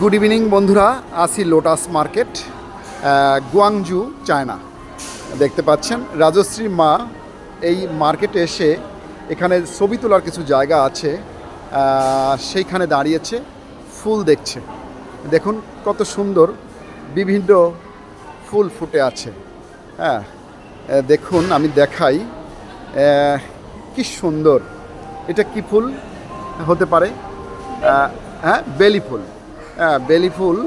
Good evening বন্ধুরা, আসি lotus market, Guangzhou, China. দেখতে পাচ্ছেন রাজশ্রী মা এই মার্কেটে এসে এখানে ছবি তোলার কিছু জায়গা আছে, সেইখানে দাঁড়িয়েছে, ফুল দেখছে। দেখুন কত সুন্দর বিভিন্ন ফুল ফুটে আছে। হ্যাঁ, দেখুন আমি দেখাই, কি সুন্দর। এটা কি ফুল হতে পারে? হ্যাঁ, বেলি ফুল। হ্যাঁ, বেলি ফুল।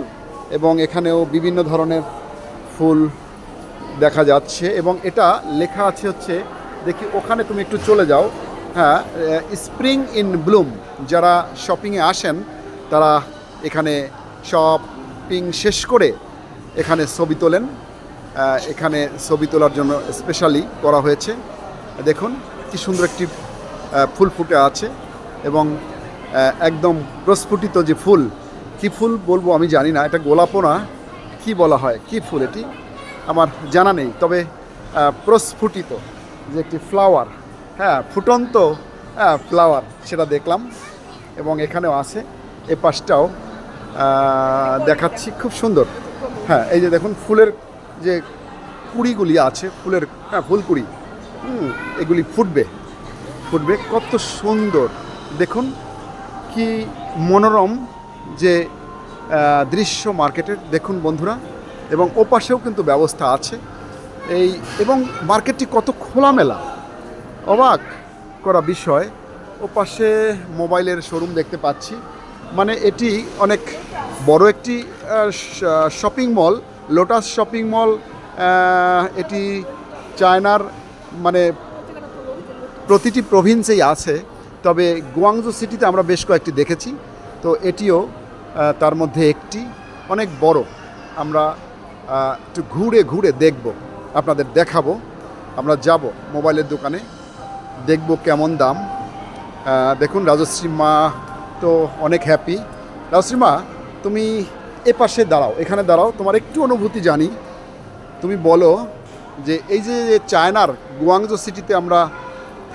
এবং এখানেও বিভিন্ন ধরনের ফুল দেখা যাচ্ছে এবং এটা লেখা আছে হচ্ছে, দেখি ওখানে তুমি একটু চলে যাও। হ্যাঁ, স্প্রিং ইন ব্লুম। যারা শপিংয়ে আসেন তারা এখানে শপিং শেষ করে এখানে ছবি তোলেন। এখানে ছবি তোলার জন্য স্পেশালি করা হয়েছে। দেখুন কি সুন্দর একটি ফুল ফুটে আছে এবং একদম প্রস্ফুটিত যে ফুল, কী ফুল বলবো আমি জানি না, এটা গোলাপও না, কী বলা হয়, কী ফুল এটি আমার জানা নেই, তবে প্রস্ফুটিত যে একটি ফ্লাওয়ার, হ্যাঁ ফুটন্ত ফ্লাওয়ার, সেটা দেখলাম এবং এখানেও আছে। এ পাশটাও দেখাচ্ছি, খুব সুন্দর। হ্যাঁ, এই যে দেখুন ফুলের যে কুড়িগুলি আছে, ফুলের ফুলকুড়ি, এগুলি ফুটবে কত সুন্দর। দেখুন কি মনোরম যে দৃশ্য মার্কেটের, দেখুন বন্ধুরা। এবং ওপাশেও কিন্তু ব্যবস্থা আছে এই, এবং মার্কেটটি কত খোলামেলা, অবাক করা বিষয়। ওপাশে মোবাইলের শোরুম দেখতে পাচ্ছি, মানে এটি অনেক বড় একটি shopping mall, lotus shopping mall. এটি চায়নার মানে প্রতিটি প্রভিন্সেই আছে, তবে গুয়াংজু সিটিতে আমরা বেশ কয়েকটি দেখেছি, তো এটিও তার মধ্যে একটি, অনেক বড়। আমরা একটু ঘুরে ঘুরে দেখব, আপনাদের দেখাবো। আমরা যাব মোবাইলের দোকানে, দেখব কেমন দাম। দেখুন রাজশ্রী মা তো অনেক হ্যাপি। রাজশ্রী মা, তুমি এ পাশে দাঁড়াও, এখানে দাঁড়াও, তোমার একটু অনুভূতি জানি। তুমি বলো যে এই যে চায়নার গুয়াংজু সিটিতে আমরা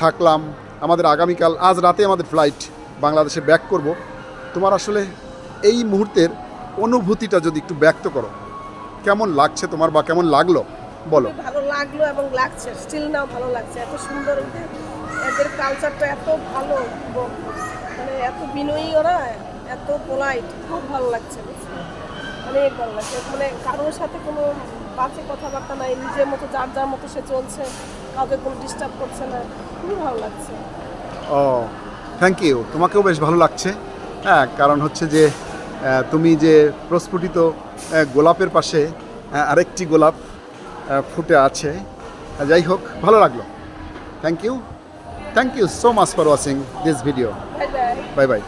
থাকলাম, আমাদের আগামীকাল, আজ রাতে আমাদের ফ্লাইট, বাংলাদেশে ব্যাক করব। তোমার আসলে এই মুহূর্তের অনুভূতিটা যদি একটু ব্যক্ত করো, কেমন লাগছে তোমার বা কেমন লাগলো বলো। ভালো লাগলো এবং লাগছে, স্টিল নাও ভালো লাগছে। এত সুন্দর, এদের কালচারটা এত ভালো, মানে এত বিনয়ী ওরা, এত পোলাইট, খুব ভালো লাগছে, অনেক ভালো লাগছে। মানে কারোর সাথে কোনো বাজে কথাবার্তা নাই, নিজের মতো যার যার মতো সে চলছে, কাউকে কোনো ডিস্টার্ব করছে না, খুবই ভালো লাগছে। ও, থ্যাংক ইউ। তোমাকেও বেশ ভালো লাগছে। হ্যাঁ, কারণ হচ্ছে যে তুমি যে প্রস্ফুটিত গোলাপের পাশে আরেকটি গোলাপ ফুটে আছে। যাই হোক, ভালো লাগলো। Thank you so much for watching this video. Bye bye. Bye by.